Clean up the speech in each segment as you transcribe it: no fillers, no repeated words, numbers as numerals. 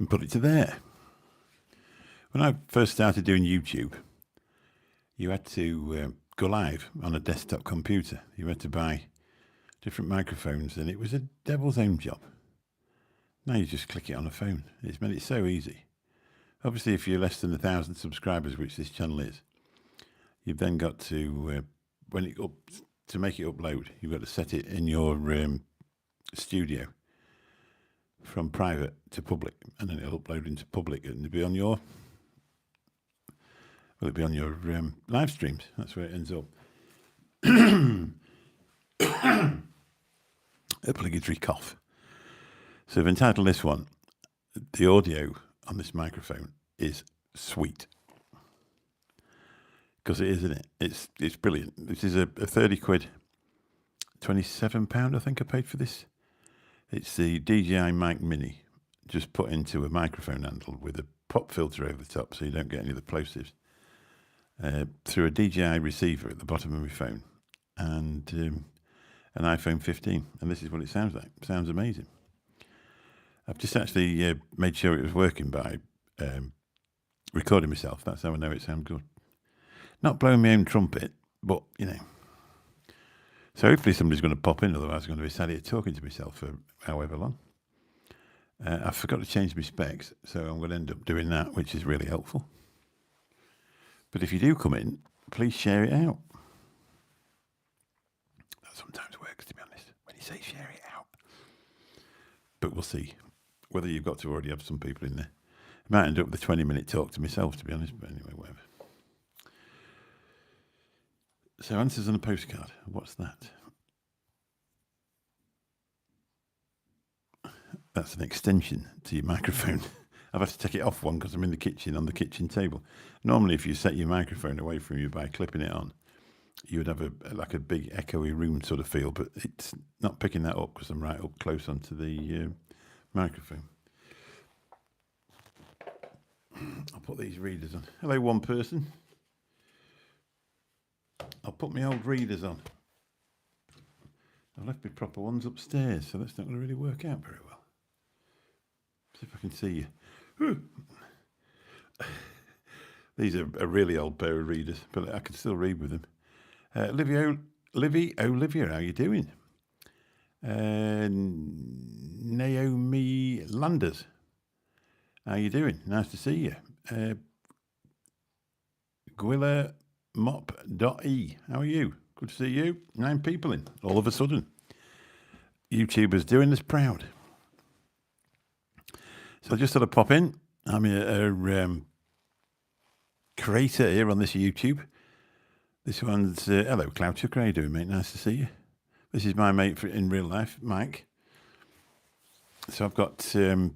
and put it to there. When I first started doing YouTube, you had to go live on a desktop computer. You had to buy different microphones, and it was a devil's own job. Now you just click it on a phone. It's made it so easy. Obviously, if you're less than 1,000 subscribers, which this channel is, you've then got to to make it upload. You've got to set it in your studio from private to public, and then it'll upload into public, and it'll be on your live streams. That's where it ends up. Obligatory cough. So I've entitled this one, the audio on this microphone is sweet. Because it is, isn't it? It's brilliant. This is a 30 quid, £27 I think I paid for this. It's the DJI Mic Mini, just put into a microphone handle with a pop filter over the top so you don't get any of the plosives. Through a DJI receiver at the bottom of my phone and an iPhone 15. And this is what it sounds like. It sounds amazing. I've just actually made sure it was working by recording myself. That's how I know it sounds good. Not blowing my own trumpet, but, you know. So hopefully somebody's going to pop in, otherwise I'm going to be sat here talking to myself for however long. I forgot to change my specs, so I'm going to end up doing that, which is really helpful. But if you do come in, please share it out. That sometimes works, to be honest, when you say share it out. But we'll see whether you've got to already have some people in there. I might end up with a 20-minute talk to myself, to be honest, but anyway, whatever. So answers on a postcard. What's that? That's an extension to your microphone. I've had to take it off one because I'm in the kitchen on the kitchen table. Normally, if you set your microphone away from you by clipping it on, you would have a big echoey room sort of feel, but it's not picking that up because I'm right up close onto the microphone. I'll put these readers on. Hello, one person. I'll put my old readers on. I've left my proper ones upstairs, so that's not going to really work out very well. See if I can see you. These are a really old pair of readers, but I can still read with them. Olivia, how you doing? Naomi Landers, how you doing? Nice to see you. Gwilla Mop.e, how are you? Good to see you. 9 people in, all of a sudden. YouTubers doing us proud. So I just thought I'd pop in. I'm a creator here on this YouTube. This one's, hello Cloud Chucker, how you doing, mate? Nice to see you. This is my mate in real life, Mike. So I've got 3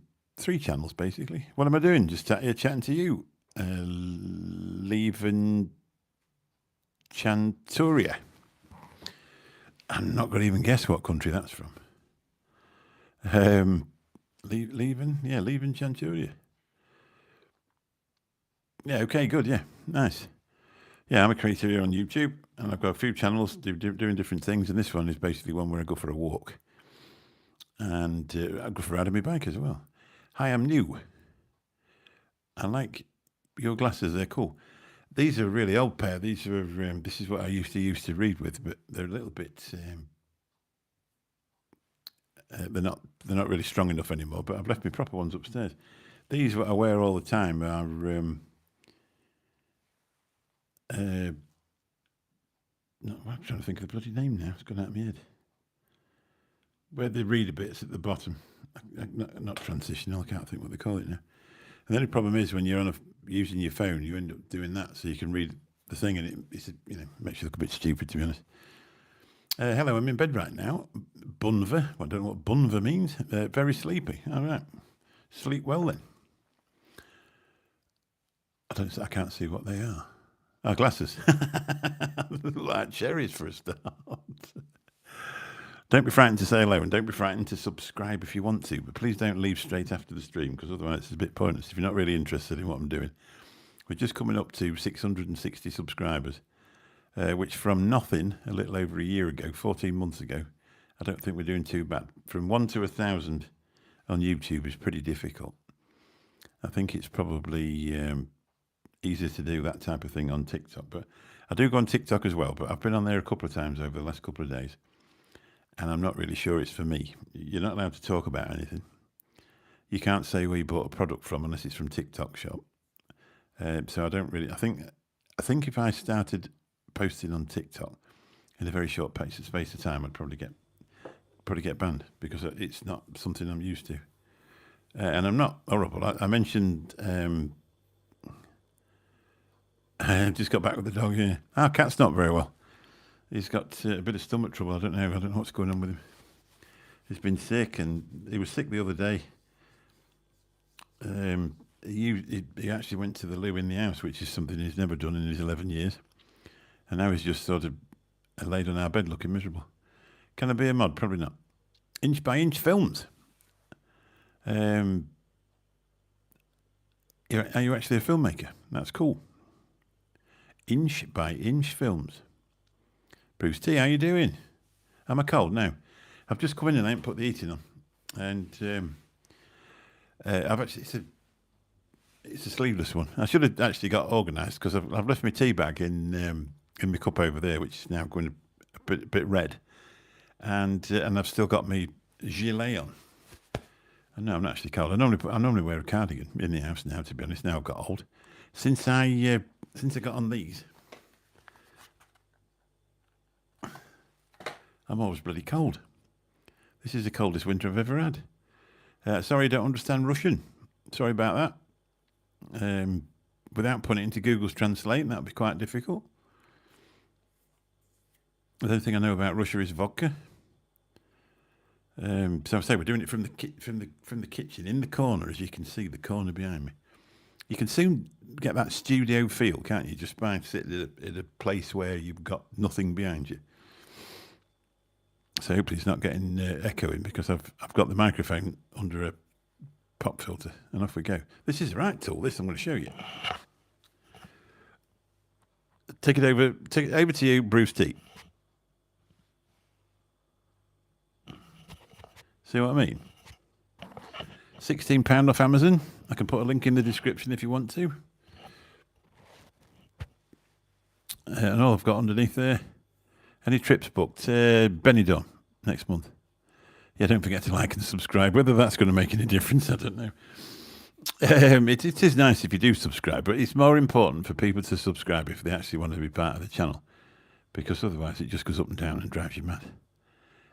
channels, basically. What am I doing? Just here chatting to you. Leaving Chanturia. I'm not going to even guess what country that's from. Leaving Chanturia. Yeah, okay, good, yeah, nice. Yeah, I'm a creator here on YouTube, and I've got a few channels doing different things, and this one is basically one where I go for a walk. And I go for riding my bike as well. Hi, I'm new. I like your glasses, they're cool. These are a really old pair. These are this is what I used to read with, but they're a little bit they're not really strong enough anymore. But I've left my proper ones upstairs. These what I wear all the time are I'm trying to think of the bloody name now. It's gone out of my head. Where the reader bits at the bottom, not transitional. I can't think what they call it now. And the only problem is when you're using your phone, you end up doing that so you can read the thing, and it makes you look a bit stupid, to be honest. Hello, I'm in bed right now. Bunver. I don't know what Bunver means. Very sleepy. All right. Sleep well then. I can't see what they are. Oh, glasses. Like cherries for a start. Don't be frightened to say hello, and don't be frightened to subscribe if you want to, but please don't leave straight after the stream, because otherwise it's a bit pointless if you're not really interested in what I'm doing. We're just coming up to 660 subscribers, which from nothing a little over a year ago, 14 months ago, I don't think we're doing too bad. From 1 to 1,000 on YouTube is pretty difficult. I think it's probably easier to do that type of thing on TikTok. But I do go on TikTok as well, but I've been on there a couple of times over the last couple of days, and I'm not really sure it's for me. You're not allowed to talk about anything. You can't say where you bought a product from unless it's from TikTok Shop. So I don't really. I think if I started posting on TikTok in a very short space of time, I'd probably get banned because it's not something I'm used to. And I'm not horrible. I mentioned. I just got back with the dog here. Our cat's not very well. He's got a bit of stomach trouble. I don't know what's going on with him. He's been sick, and he was sick the other day. He actually went to the loo in the house, which is something he's never done in his 11 years. And now he's just sort of laid on our bed looking miserable. Can I be a mod? Probably not. Inch by Inch Films. Are you actually a filmmaker? That's cool. Inch by Inch Films. Bruce T, how you doing? Am I cold? No. I've just come in and I ain't put the heating on. And I've actually, it's a sleeveless one. I should have actually got organised because I've left my tea bag in my cup over there, which is now going a bit red. And I've still got my gilet on. And no, I'm not actually cold. I normally wear a cardigan in the house now, to be honest. Now I've got old. Since I got on these, I'm always bloody cold. This is the coldest winter I've ever had. Sorry, I don't understand Russian. Sorry about that. Without putting it into Google's Translate, that would be quite difficult. The only thing I know about Russia is vodka. So I say we're doing it from the kitchen in the corner, as you can see, the corner behind me. You can soon get that studio feel, can't you? Just by sitting at a place where you've got nothing behind you. So hopefully it's not getting echoing because I've got the microphone under a pop filter, and off we go. This is the right tool. This I'm going to show you. Take it over to you, Bruce T. See what I mean? £16 off Amazon. I can put a link in the description if you want to. And all I've got underneath there. Any trips booked? Benidorm next month. Yeah, don't forget to like and subscribe. Whether that's going to make any difference, I don't know. It is nice if you do subscribe, but it's more important for people to subscribe if they actually want to be part of the channel, because otherwise it just goes up and down and drives you mad.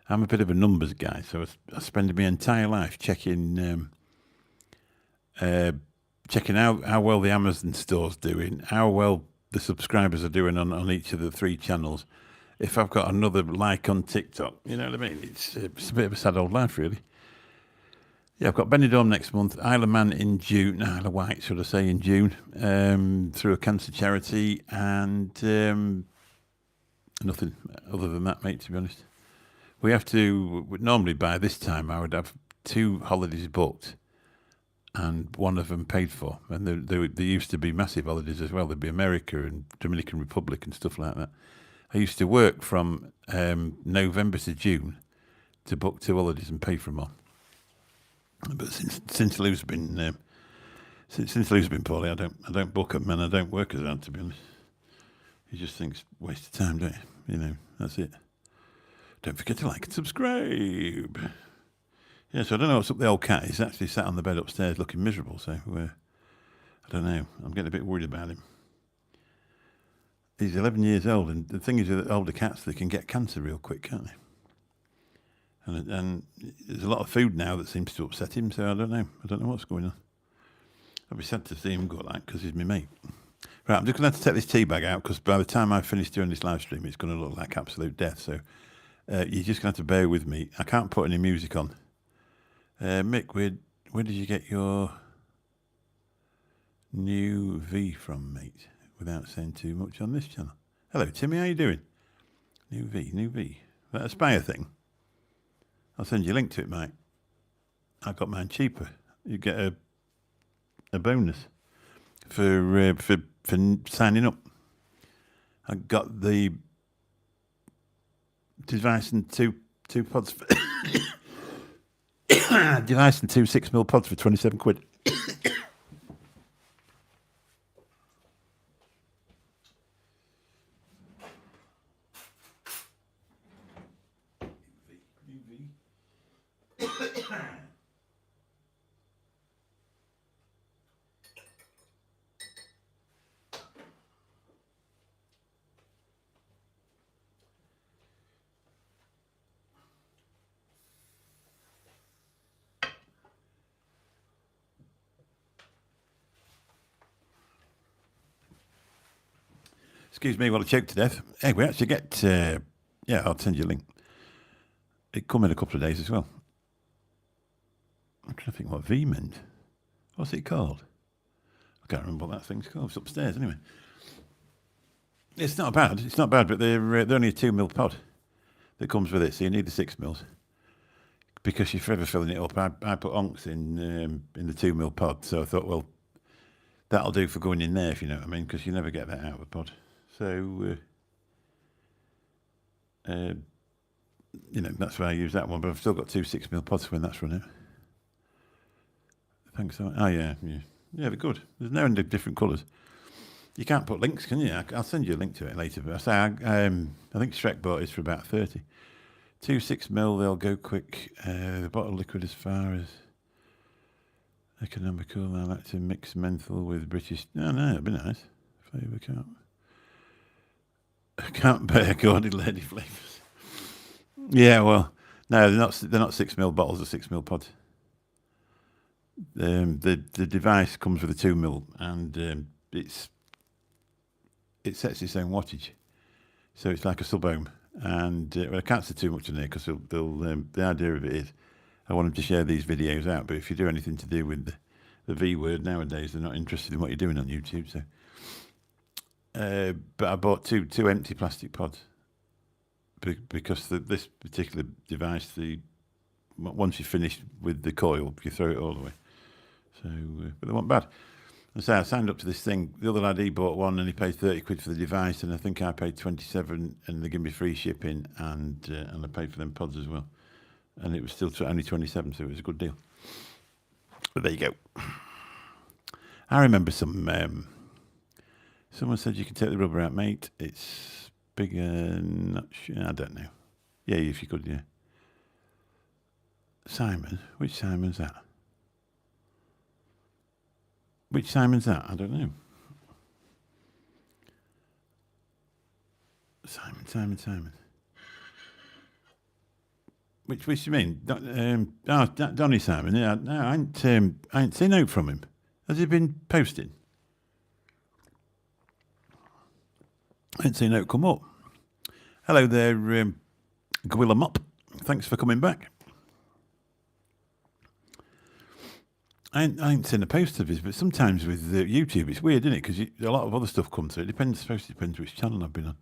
I'm a bit of a numbers guy, so I spend my entire life checking how well the Amazon store's doing, how well the subscribers are doing on each of the 3 channels. If I've got another like on TikTok, you know what I mean? It's a bit of a sad old life, really. Yeah, I've got Benidorm next month, Isle of Man in June, Isle of Wight, should I say, in June, through a cancer charity, and nothing other than that, mate, to be honest. Normally by this time I would have 2 holidays booked and one of them paid for. And there used to be massive holidays as well. There'd be America and Dominican Republic and stuff like that. I used to work from November to June to book 2 holidays and pay for them all. But since Lou's been poorly, I don't book them and I don't work as hard, to be honest. He just thinks waste of time, don't you? You know, that's it. Don't forget to like and subscribe. Yeah, so I don't know what's up with the old cat. He's actually sat on the bed upstairs looking miserable, so I don't know. I'm getting a bit worried about him. He's 11 years old, and the thing is with older cats, they can get cancer real quick, can't they? And there's a lot of food now that seems to upset him, so I don't know. I don't know what's going on. I'd be sad to see him go like that because he's my mate. Right, I'm just going to have to take this tea bag out because by the time I finish doing this live stream, it's going to look like absolute death. So you're just going to have to bear with me. I can't put any music on. Mick, where did you get your new V from, mate? Without saying too much on this channel. Hello, Timmy, how you doing? New V. Is that a Spire thing? I'll send you a link to it, mate. I got mine cheaper. You get a bonus for signing up. I got the device and two pods for device and 2 6mm pods for 27 quid. Excuse me while I choke to death. Hey, we actually get, yeah, I'll send you a link. It come in a couple of days as well. I'm trying to think what V meant. What's it called? I can't remember what that thing's called. It's upstairs anyway. It's not bad. It's not bad, but they're only a 2 mil pod that comes with it, so you need the 6 mils. Because you're forever filling it up. I put onks in the 2 mil pod, so I thought, well, that'll do for going in there, if you know what I mean, because you never get that out of a pod. So, you know, that's why I use that one, but I've still got 2 6 mil pods when that's run out. Thanks so much. Oh, yeah. Yeah, they're good. There's no different colours. You can't put links, can you? I'll send you a link to it later, but I think Shrek bought is for about 30. 2 6 mil, they'll go quick. The bottle liquid as far as economical. I like to mix menthol with British. No, it'd be nice. Flavour can't bear gaudy lady flavours. Yeah, well, no, they're not 6 mil bottles or 6 mil pods. The device comes with a 2 mil, and it sets its own wattage, so it's like a sub ohm. And well, I can't say too much in there because the idea of it is I want them to share these videos out. But if you do anything to do with the V word nowadays, they're not interested in what you're doing on YouTube. So, but I bought two empty plastic pods because this particular device, once you're finished with the coil, you throw it all away. So, but they weren't bad. And so I signed up to this thing. The other lad, he bought one and he paid 30 quid for the device, and I think I paid 27, and they give me free shipping, and I paid for them pods as well. And it was still only 27, so it was a good deal. But there you go. I remember someone said you can take the rubber out, mate. It's bigger, not sure, I don't know. Yeah, if you could, yeah. Simon? Which Simon's that? Which Simon's that? I don't know. Simon. Which do you mean? Donny Simon. Yeah, no, I ain't seen out from him. Has he been posting? I ain't seen out come up. Hello there, Gorilla Mop. Thanks for coming back. I ain't seen a post of his, but sometimes with YouTube, it's weird, isn't it? Because a lot of other stuff comes through. It supposed to depend which channel I've been on.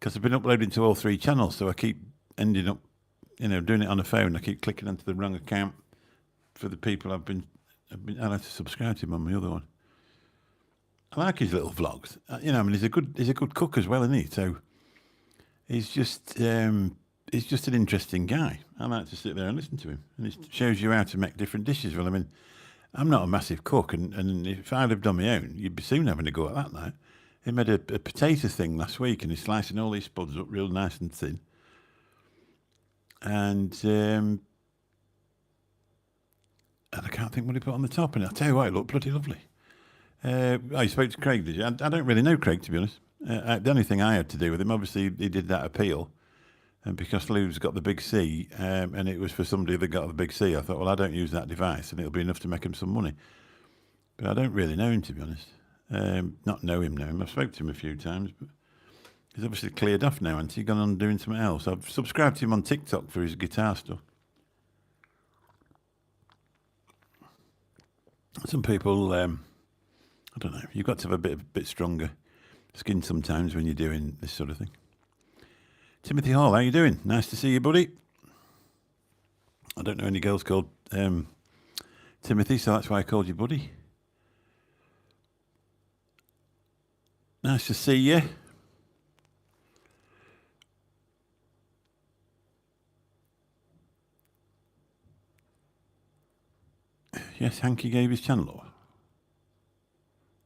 Because I've been uploading to all 3 channels, so I keep ending up, doing it on a phone. I keep clicking onto the wrong account for the people I like to subscribe to him on my other one. I like his little vlogs. He's a good cook as well, isn't he? So he's just an interesting guy. I like to sit there and listen to him, and it shows you how to make different dishes. Well, I'm not a massive cook, and if I'd have done my own, you'd be soon having a go at that now. He made a potato thing last week, and he's slicing all these spuds up real nice and thin. And I can't think what he put on the top, and I'll tell you what, it looked bloody lovely. You spoke to Craig, did you? I don't really know Craig, to be honest. The only thing I had to do with him, obviously, he did that appeal. And because Lou's got the big C, and it was for somebody that got the big C, I thought, well, I don't use that device, and it'll be enough to make him some money. But I don't really know him, to be honest. Not know him. I've spoken to him a few times, but he's obviously cleared off now, and he's gone on doing something else. I've subscribed to him on TikTok for his guitar stuff. Some people, I don't know, you've got to have a bit stronger skin sometimes when you're doing this sort of thing. Timothy Hall, how you doing? Nice to see you, buddy. I don't know any girls called Timothy, so that's why I called you buddy. Nice to see you. Yes, Hanky gave his channel over.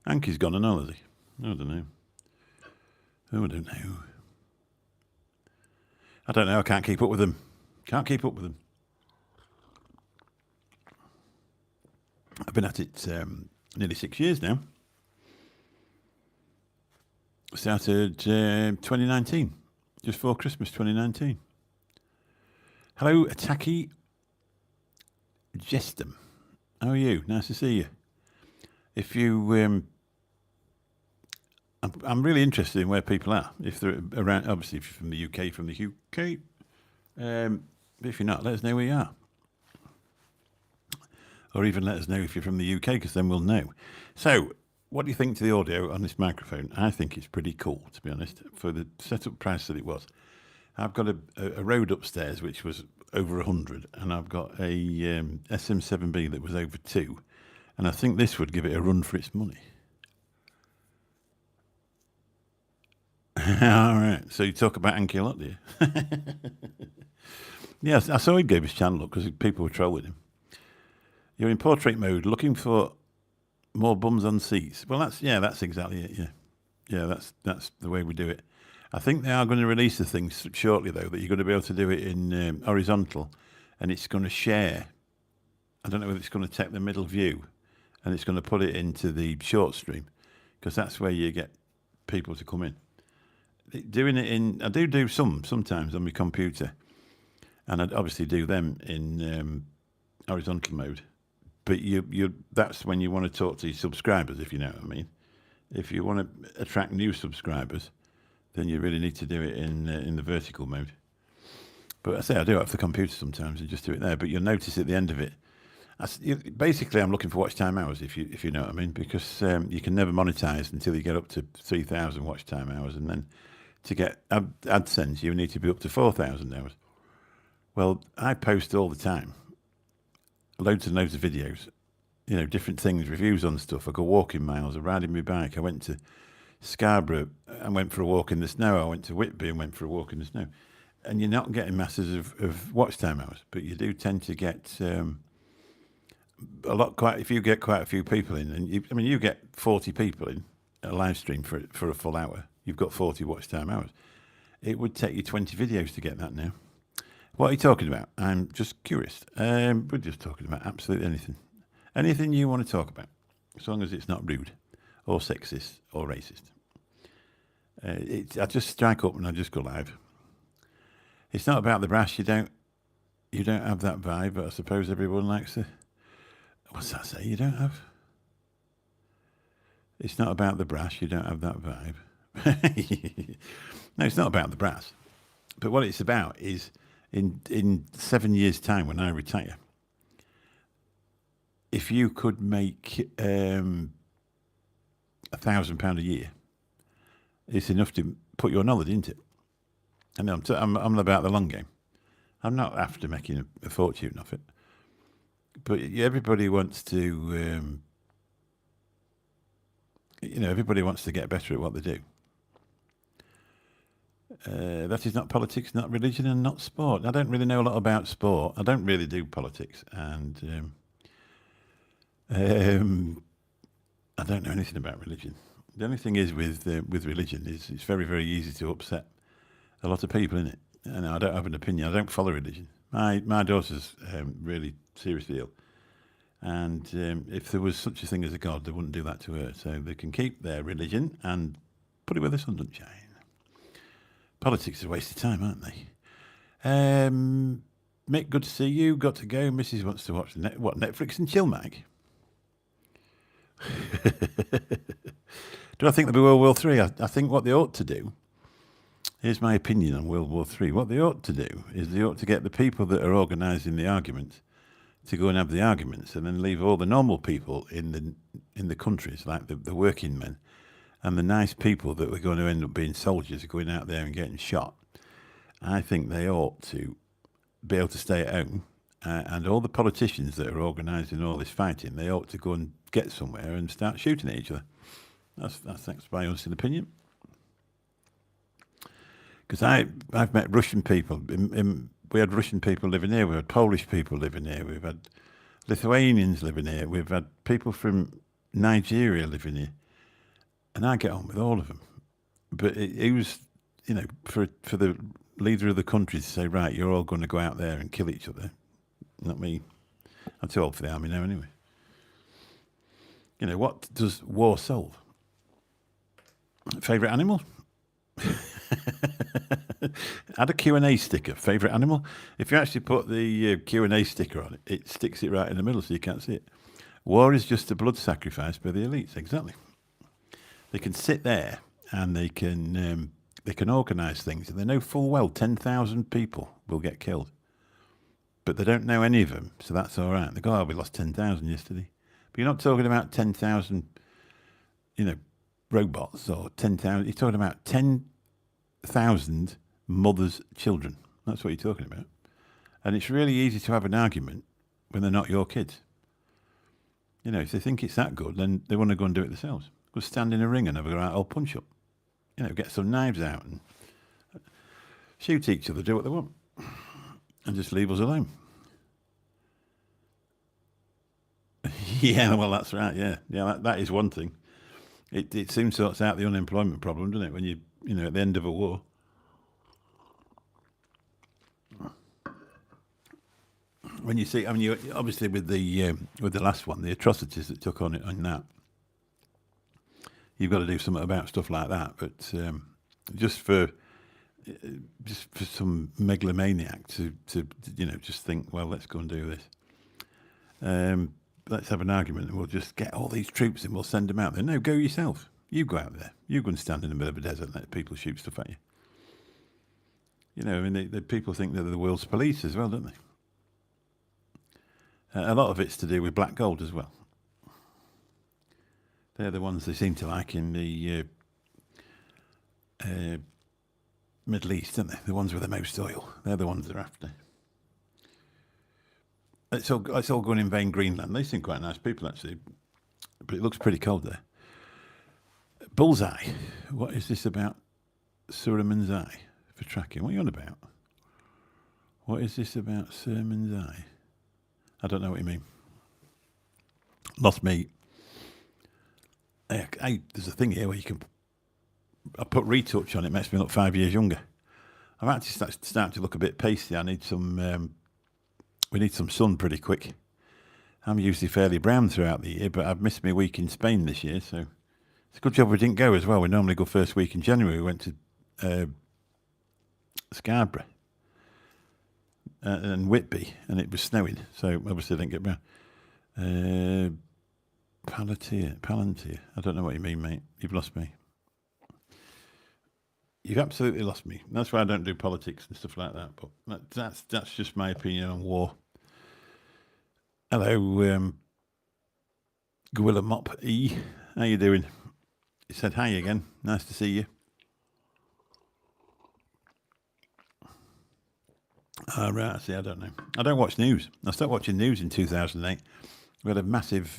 Hanky's gone and all, has he? I don't know. I don't know. I can't keep up with them. I've been at it nearly 6 years now. Started 2019, just before Christmas 2019. Hello, Ataki Jestum. How are you? Nice to see you. If you I'm really interested in where people are. If they're around, obviously, if you're from the UK, from the UK. But if you're not, let us know where you are. Or even let us know if you're from the UK, because then we'll know. So, what do you think to the audio on this microphone? I think it's pretty cool, to be honest, for the setup price that it was. I've got a Rode upstairs, which was over 100, and I've got a SM7B that was over 2. And I think this would give it a run for its money. All right. So you talk about Anki a lot, do you? Yes, I saw he gave his channel up because people were trolling him. You're in portrait mode, looking for more bums on seats. Well, that's exactly it. Yeah, that's the way we do it. I think they are going to release the thing shortly, though, that you're going to be able to do it in horizontal, and it's going to share. I don't know whether it's going to take the middle view, and it's going to put it into the short stream, because that's where you get people to come in. Doing it I do sometimes on my computer, and I'd obviously do them in horizontal mode. But that's when you want to talk to your subscribers, if you know what I mean. If you want to attract new subscribers, then you really need to do it in the vertical mode. But I say I do it off the computer sometimes and just do it there. But you'll notice at the end of it, basically I'm looking for watch time hours, if you know what I mean, because you can never monetize until you get up to 3,000 watch time hours, and then to get AdSense you need to be up to 4,000 hours. Well, I post all the time, loads and loads of videos, different things, reviews on stuff. I go walking miles, I ride my bike. I went to Scarborough and went for a walk in the snow. I went to Whitby and went for a walk in the snow. And you're not getting masses of watch time hours, but you do tend to get if you get quite a few people in, and you get 40 people in a live stream for a full hour, you've got 40 watch time hours. It would take you 20 videos to get that now. What are you talking about? I'm just curious. We're just talking about absolutely anything. Anything you want to talk about, as long as it's not rude or sexist or racist. I just strike up and I just go live. It's not about the brass. You don't have that vibe, but I suppose everyone likes the... What's that say? You don't have... It's not about the brass. You don't have that vibe. No, it's not about the brass. But what it's about is in 7 years' time, when I retire, if you could make £1,000 a year, it's enough to put your knowledge into it. And I'm about the long game. I'm not after making a fortune off it. But everybody wants to, everybody wants to get better at what they do. That is not politics, not religion, and not sport. I don't really know a lot about sport. I don't really do politics, and I don't know anything about religion. The only thing is with religion is it's very, very easy to upset a lot of people in it. And I don't have an opinion. I don't follow religion. My daughter's really seriously ill, and if there was such a thing as a God, they wouldn't do that to her. So they can keep their religion and put it where the sun doesn't shine. Politics is a waste of time, aren't they? Mick, good to see you. Got to go. Mrs. wants to watch Netflix and chill, Mag. Do I think there'll be World War III? I think what they ought to do, here's my opinion on World War III. What they ought to do is they ought to get the people that are organising the arguments to go and have the arguments, and then leave all the normal people in the countries, like the working men, and the nice people that were going to end up being soldiers going out there and getting shot. I think they ought to be able to stay at home, and all the politicians that are organising all this fighting, they ought to go and get somewhere and start shooting at each other. That's my honest opinion. Because I've met Russian people. We had Russian people living here. We had Polish people living here. We've had Lithuanians living here. We've had people from Nigeria living here. And I get on with all of them. But it was, for the leader of the country to say, right, you're all going to go out there and kill each other. Not me. I'm too old for the army now anyway. What does war solve? Favourite animal? Add a Q&A sticker. Favourite animal? If you actually put the Q&A sticker on it, it sticks it right in the middle so you can't see it. War is just a blood sacrifice by the elites. Exactly. They can sit there and they can organise things, and they know full well 10,000 people will get killed, but they don't know any of them, so that's all right. They go, "Oh, we lost 10,000 yesterday," but you're not talking about 10,000, robots or 10,000. You're talking about 10,000 mothers' children. That's what you're talking about, and it's really easy to have an argument when they're not your kids. If they think it's that good, then they want to go and do it themselves. Go stand in a ring and have a right old punch up. Get some knives out and shoot each other, do what they want, and just leave us alone. Yeah, well, that's right. Yeah, that is one thing. It soon sorts out the unemployment problem, doesn't it? When you at the end of a war. When you see, you obviously with the last one, the atrocities that took on it on that, you've got to do something about stuff like that. But just for some megalomaniac to just think, well, let's go and do this. Let's have an argument, and we'll just get all these troops and we'll send them out there. No, go yourself. You go out there. You go and stand in the middle of a desert and let people shoot stuff at you. The people think they're the world's police as well, don't they? A lot of it's to do with black gold as well. They're the ones they seem to like in the Middle East, aren't they? The ones with the most oil. They're the ones they're after. It's all going to invade Greenland. They seem quite nice people, actually, but it looks pretty cold there. Bullseye. What is this about? Surman's eye for tracking. What are you on about? What is this about Surman's eye? I don't know what you mean. Lost me. There's a thing here where I put retouch on it. Makes me look 5 years younger. I'm actually starting to look a bit pasty. I need some. We need some sun pretty quick. I'm usually fairly brown throughout the year, but I've missed my week in Spain this year, so it's a good job we didn't go as well. We normally go first week in January. We went to Scarborough and Whitby, and it was snowing, so obviously I didn't get brown. Palantir. I don't know what you mean, mate. You've lost me. You've absolutely lost me. That's why I don't do politics and stuff like that. But that's just my opinion on war. Hello, Gorilla Mop E. How you doing? He said hi again. Nice to see you. Right. See, I don't know. I don't watch news. I stopped watching news in 2008. We had a massive.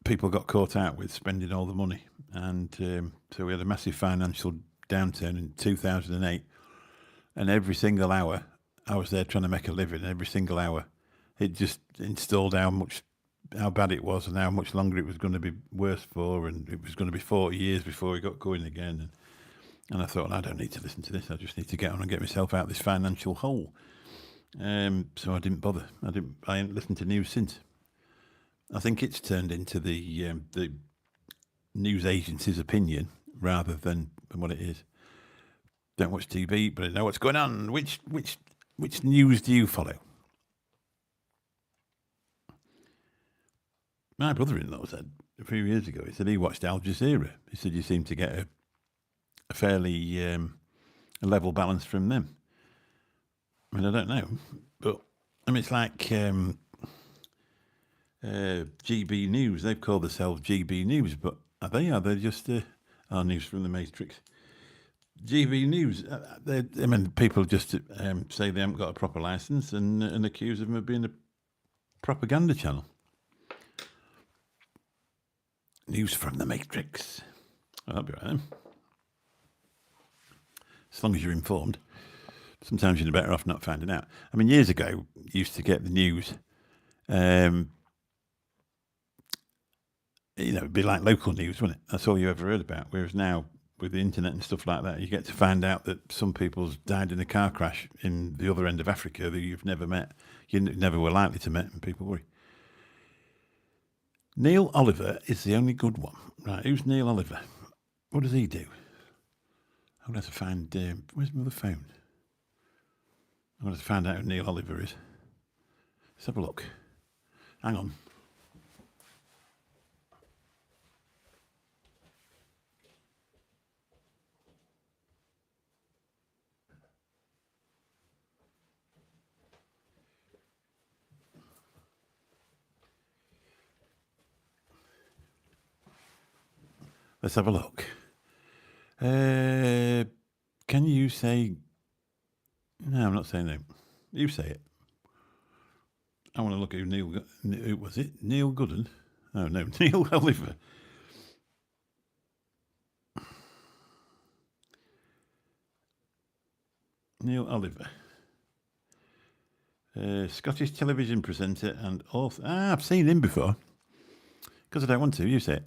People got caught out with spending all the money, and so we had a massive financial downturn in 2008. And every single hour, I was there trying to make a living. Every single hour, it just installed how bad it was and how much longer it was going to be worse for, and it was going to be 40 years before we got going again. And I thought, I don't need to listen to this. I just need to get on and get myself out of this financial hole. So I didn't bother. I haven't listened to news since. I think it's turned into the news agency's opinion rather than what it is. Don't watch TV, but I know what's going on. Which news do you follow? My brother-in-law said a few years ago, he said he watched Al Jazeera. He said you seem to get a fairly a level balance from them. I don't know, but it's like GB News. They've called themselves GB News, but are they just our news from the Matrix? GB News. People just say they haven't got a proper license and accuse them of being a propaganda channel. News from the Matrix. I'll be right then. As long as you're informed. Sometimes you're better off not finding out. Years ago, you used to get the news. It'd be like local news, wouldn't it? That's all you ever heard about. Whereas now, with the internet and stuff like that, you get to find out that some people's died in a car crash in the other end of Africa that you've never met. You never were likely to meet, and people worry. Neil Oliver is the only good one. Right, who's Neil Oliver? What does he do? I'm going to have to find... where's my other phone? I'm going to find out who Neil Oliver is. Let's have a look. Hang on. Let's have a look. Can you say... No, I'm not saying no. You say it. I want to look at who was it? Neil Gooden? Oh, no, Neil Oliver. Neil Oliver. Scottish television presenter and author. I've seen him before. Because I don't want to. You say it.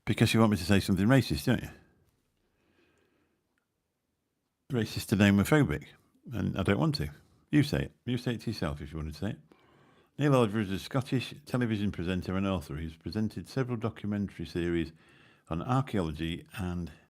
Because you want me to say something racist, don't you? Racist and homophobic. And I don't want to. You say it. You say it to yourself if you want to say it. Neil Oliver is a Scottish television presenter and author. He's presented several documentary series on archaeology and